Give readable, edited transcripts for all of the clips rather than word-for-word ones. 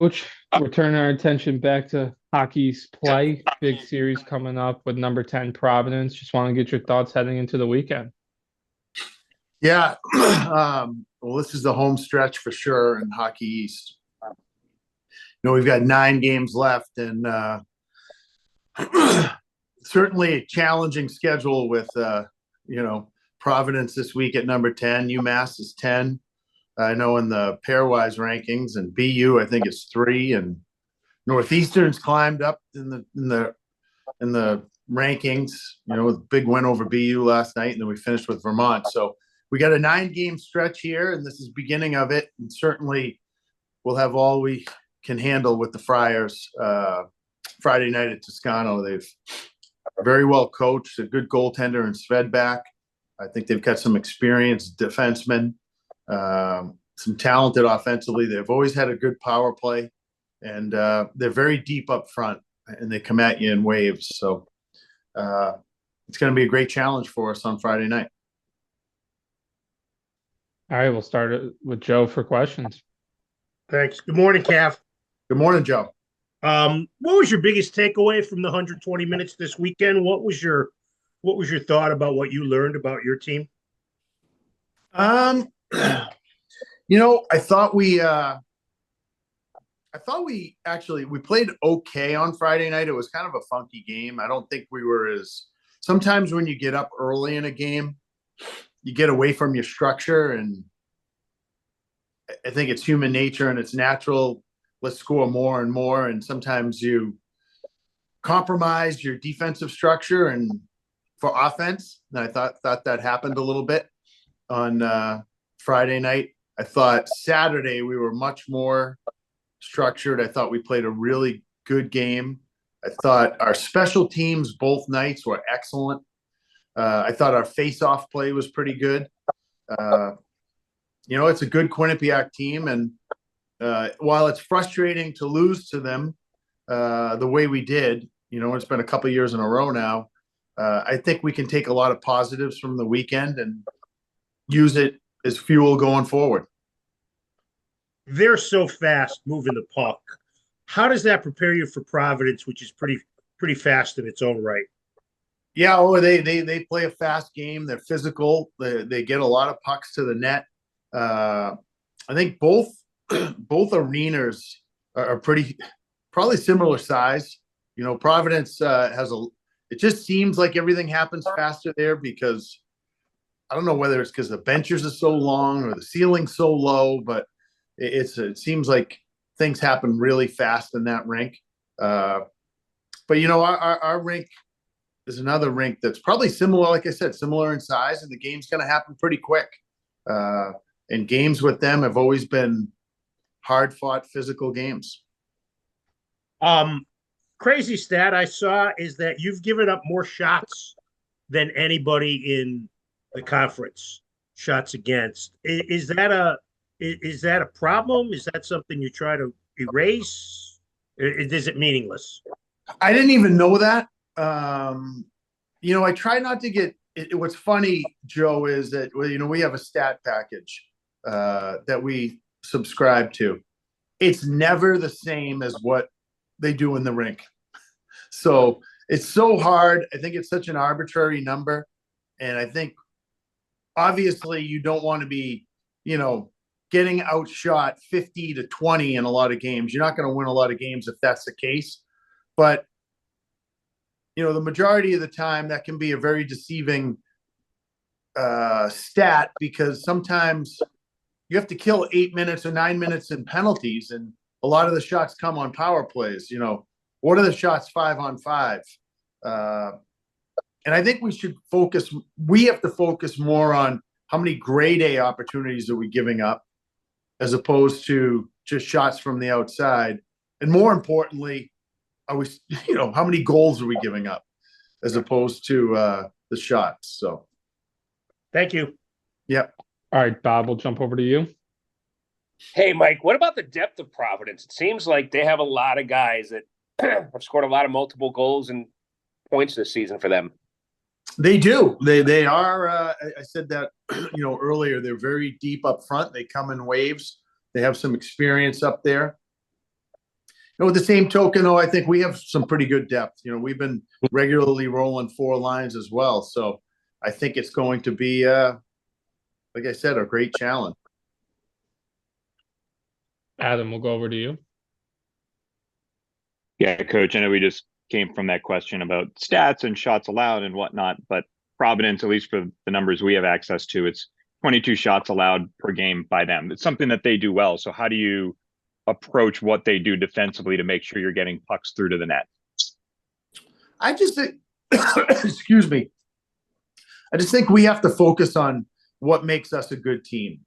Coach, we're turning our attention back to hockey's play. Big series coming up with number 10 Providence. Just want to get your thoughts heading into the weekend. Yeah. Well, this is the home stretch for sure in Hockey East. We've got 9 games left, and certainly a challenging schedule with, Providence this week at number 10. UMass is 10. I know in the pairwise rankings, and BU I think is 3, and Northeastern's climbed up in the rankings. With a big win over BU last night, and then we finished with Vermont. So we got a 9-game stretch here, and this is the beginning of it. And certainly we'll have all we can handle with the Friars Friday night at Toscano. They've very well coached, a good goaltender in Svedback. I think they've got some experienced defensemen, some talented offensively. They've always had a good power play, and they're very deep up front, and they come at you in waves. So it's going to be a great challenge for us on Friday night. All right, we'll start it with Joe for questions. Thanks. Good morning, Cav. Good morning, Joe. What was your biggest takeaway from the 120 minutes this weekend? What was your thought about what you learned about your team? I thought we actually played okay on Friday night. It was kind of a funky game. I don't think we were sometimes when you get up early in a game, you get away from your structure, and I think it's human nature and it's natural. Let's score more and more. And sometimes you compromise your defensive structure and for offense. And I thought that happened a little bit on Friday night. I thought Saturday we were much more structured. I thought we played a really good game. I thought our special teams both nights were excellent. I thought our face-off play was pretty good. It's a good Quinnipiac team, and while it's frustrating to lose to them the way we did, it's been a couple of years in a row now, I think we can take a lot of positives from the weekend and use it as fuel going forward. They're so fast moving the puck. How does that prepare you for Providence, which is pretty fast in its own right? Yeah, they play a fast game. They're physical. They get a lot of pucks to the net. I think both arenas are probably similar size. Providence it just seems like everything happens faster there because I don't know whether it's because the benches are so long or the ceiling's so low, but it seems like things happen really fast in that rink. But our rink is another rink that's probably similar, like I said, similar in size, and the game's going to happen pretty quick. And games with them have always been hard-fought, physical games. Crazy stat I saw is that you've given up more shots than anybody in the conference. Shots against. Is that a problem? Is that something you try to erase? Is it meaningless? I didn't even know that. I try not to get it. What's funny, Joe, is that we have a stat package that we subscribe to. It's never the same as what they do in the rink. So it's so hard. I think it's such an arbitrary number. And I think obviously you don't want to be, getting outshot 50-20 in a lot of games. You're not going to win a lot of games if that's the case. But, the majority of the time that can be a very deceiving stat because sometimes you have to kill 8 minutes or 9 minutes in penalties, and a lot of the shots come on power plays. What are the shots 5-on-5? And I think we have to focus more on how many grade A opportunities are we giving up as opposed to just shots from the outside. And more importantly, how many goals are we giving up as opposed to the shots? So thank you. Yep. All right, Bob, we'll jump over to you. Hey, Mike, what about the depth of Providence? It seems like they have a lot of guys that have scored a lot of multiple goals and points this season for them. They do. They are. I said that earlier. They're very deep up front. They come in waves. They have some experience up there. with the same token, though, I think we have some pretty good depth. We've been regularly rolling 4 lines as well. So I think it's going to be, like I said, a great challenge. Adam, we'll go over to you. Yeah, Coach, I know we just came from that question about stats and shots allowed and whatnot, but Providence, at least for the numbers we have access to, it's 22 shots allowed per game by them. It's something that they do well. So how do you approach what they do defensively to make sure you're getting pucks through to the net? I just think, excuse me. I just think we have to focus on what makes us a good team.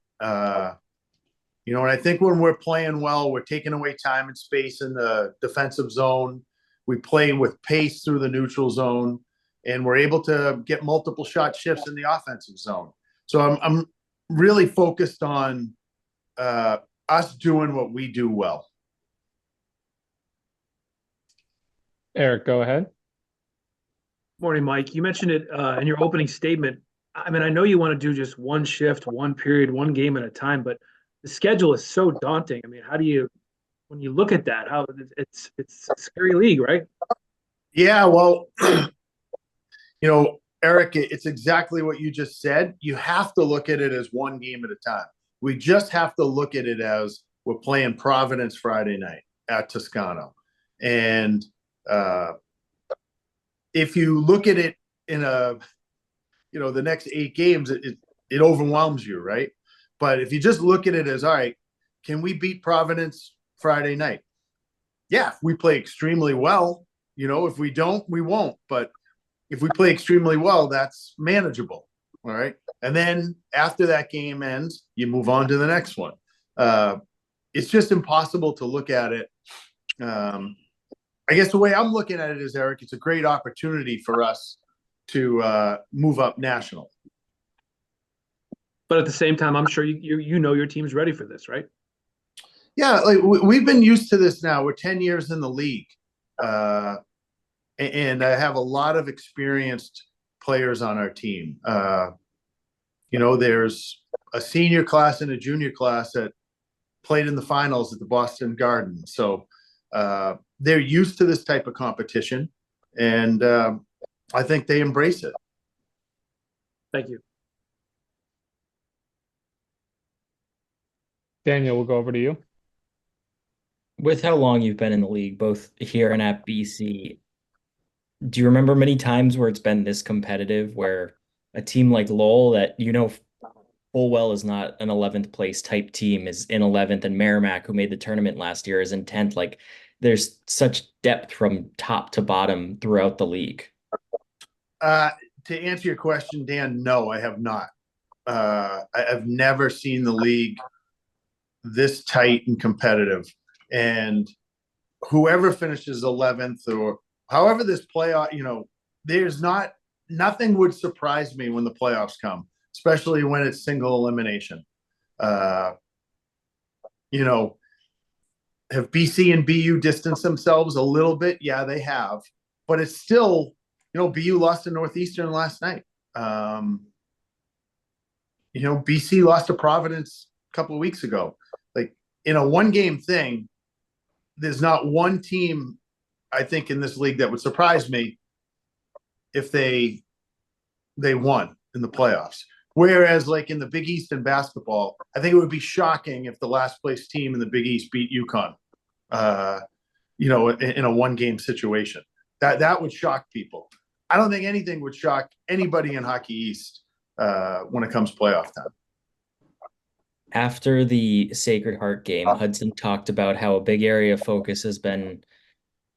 And I think when we're playing well, we're taking away time and space in the defensive zone. We play with pace through the neutral zone, and we're able to get multiple shot shifts in the offensive zone. So I'm really focused on us doing what we do well. Eric, go ahead. Morning, Mike. You mentioned it in your opening statement. I mean, I know you want to do just one shift, one period, one game at a time, but the schedule is so daunting. I mean, how do you, when you look at that, how it's a scary league, right? Yeah, well, Eric, it's exactly what you just said. You have to look at it as one game at a time. We just have to look at it as we're playing Providence Friday night at Toscano. And if you look at it in the next 8 games, it overwhelms you, right? But if you just look at it as, all right, can we beat Providence Friday night? Yeah, if we play extremely well. If we don't, we won't. But if we play extremely well, that's manageable. All right. And then after that game ends, you move on to the next one. It's just impossible to look at it. I guess the way I'm looking at it is, Eric, it's a great opportunity for us to move up national. But at the same time, I'm sure you know your team's ready for this, right? Yeah, like we've been used to this now. We're 10 years in the league. And I have a lot of experienced players on our team. There's a senior class and a junior class that played in the finals at the Boston Garden. So they're used to this type of competition, and I think they embrace it. Thank you. Daniel, we'll go over to you. With how long you've been in the league, both here and at BC, do you remember many times where it's been this competitive, where a team like Lowell that full well is not an 11th place type team is in 11th, and Merrimack, who made the tournament last year, is in 10th? Like, there's such depth from top to bottom throughout the league. To answer your question, Dan, no, I have not. I've never seen the league this tight and competitive. And whoever finishes 11th or however this playoff, there's nothing would surprise me when the playoffs come, especially when it's single elimination. Have BC and BU distanced themselves a little bit? Yeah, they have. But it's still, BU lost to Northeastern last night. BC lost to Providence a couple of weeks ago. Like, in a one-game thing, there's not one team, I think, in this league that would surprise me if they won in the playoffs. Whereas, like in the Big East in basketball, I think it would be shocking if the last place team in the Big East beat UConn, in a one-game situation. That would shock people. I don't think anything would shock anybody in Hockey East when it comes playoff time. After the Sacred Heart game, Hudson talked about how a big area of focus has been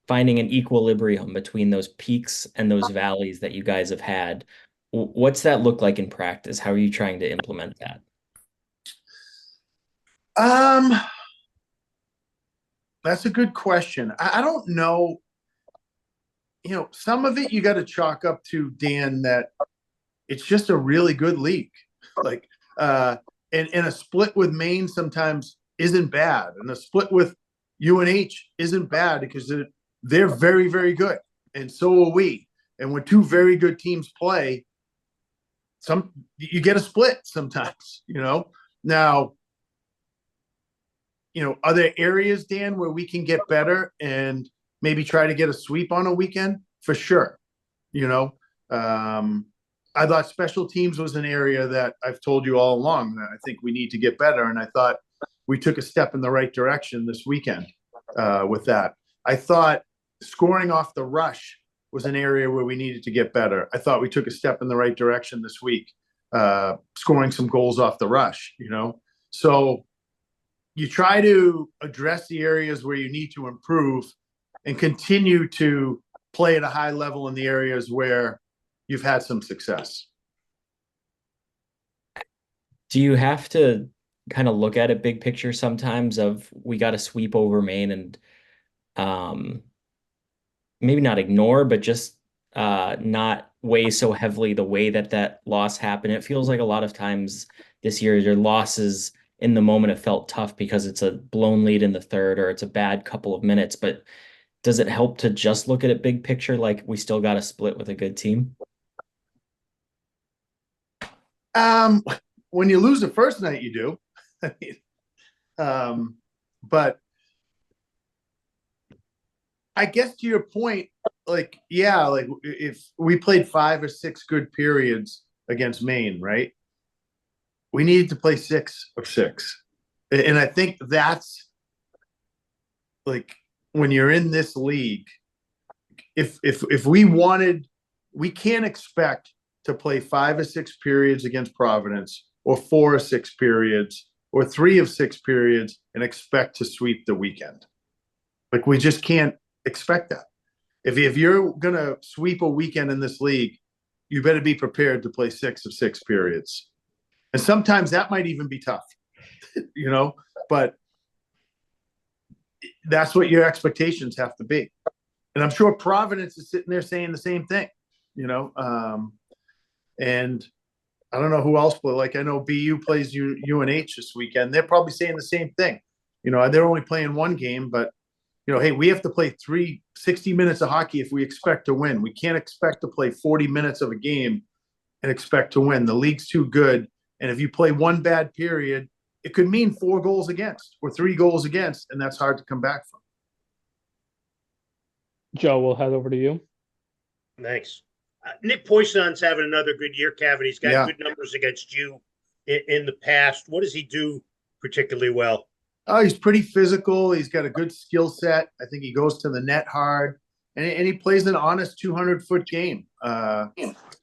finding an equilibrium between those peaks and those valleys that you guys have had. What's that look like in practice? How are you trying to implement that? That's a good question. I don't know. Some of it you got to chalk up to, Dan, that it's just a really good league. Like, and a split with Maine sometimes isn't bad. And a split with UNH isn't bad because they're very, very good. And so are we. And when two very good teams play, you get a split sometimes, Now, are there areas, Dan, where we can get better and maybe try to get a sweep on a weekend? For sure. I thought special teams was an area that I've told you all along that I think we need to get better. And I thought we took a step in the right direction this weekend with that. I thought scoring off the rush was an area where we needed to get better. I thought we took a step in the right direction this week, scoring some goals off the rush, So you try to address the areas where you need to improve and continue to play at a high level in the areas where you've had some success. Do you have to kind of look at it big picture sometimes of we got to sweep over Maine and maybe not ignore, but just not weigh so heavily the way that loss happened? It feels like a lot of times this year, your losses in the moment have felt tough because it's a blown lead in the third or it's a bad couple of minutes. But does it help to just look at it big picture, like we still got to split with a good team? When you lose the first night, you do. But I guess to your point, like if we played 5 or 6 good periods against Maine, right? We needed to play 6 of 6. And I think that's like when you're in this league, if we wanted, we can't expect to play 5 or 6 periods against Providence or 4 or 6 periods or 3 of 6 periods and expect to sweep the weekend. Like we just can't expect that. If you're going to sweep a weekend in this league, you better be prepared to play 6 of 6 periods. And sometimes that might even be tough, but that's what your expectations have to be. And I'm sure Providence is sitting there saying the same thing, and I don't know who else play. Like I know BU plays UNH this weekend. They're probably saying the same thing. They're only playing 1 game, but hey, we have to play 60 minutes of hockey if we expect to win. We can't expect to play 40 minutes of a game and expect to win. The league's too good. And if you play 1 bad period, it could mean 4 goals against or 3 goals against, and that's hard to come back from. Joe, we'll head over to you. Thanks. Nick Poisson's having another good year, Kevin. He's got good numbers against you in the past. What does he do particularly well? Oh, he's pretty physical. He's got a good skill set. I think he goes to the net hard, and he plays an honest 200-foot game. But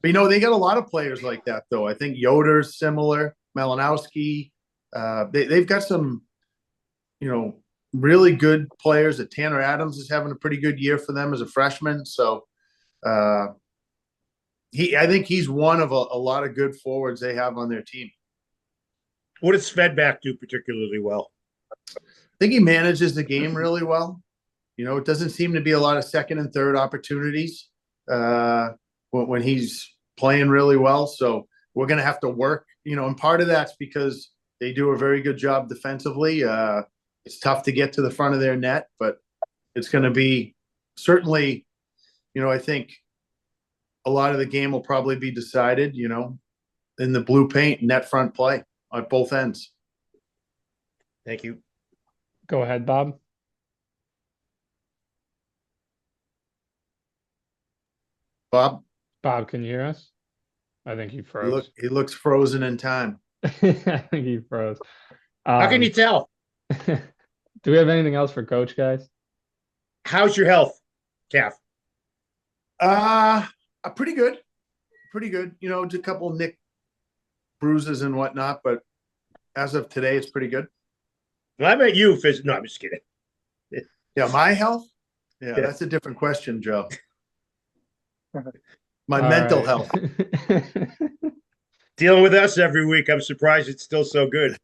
they got a lot of players like that, though. I think Yoder's similar, Malinowski. They've got some, really good players. That Tanner Adams is having a pretty good year for them as a freshman. So I think he's one of a lot of good forwards they have on their team. What does Svedback do particularly well? I think he manages the game really well. It doesn't seem to be a lot of second and third opportunities when he's playing really well. So we're going to have to work, and part of that's because they do a very good job defensively. It's tough to get to the front of their net, but it's going to be certainly, I think a lot of the game will probably be decided, in the blue paint net front play on both ends. Thank you. Go ahead, Bob. Bob, can you hear us? I think he froze. He looks frozen in time. I think he froze. How can you tell? Do we have anything else for Coach, guys? How's your health, Cav? Pretty good. Just a couple of nick bruises and whatnot, but as of today, it's pretty good. Well, I met you. No, I'm just kidding. Yeah, my health? Yeah, that's a different question, Joe. My mental health. Dealing with us every week. I'm surprised it's still so good.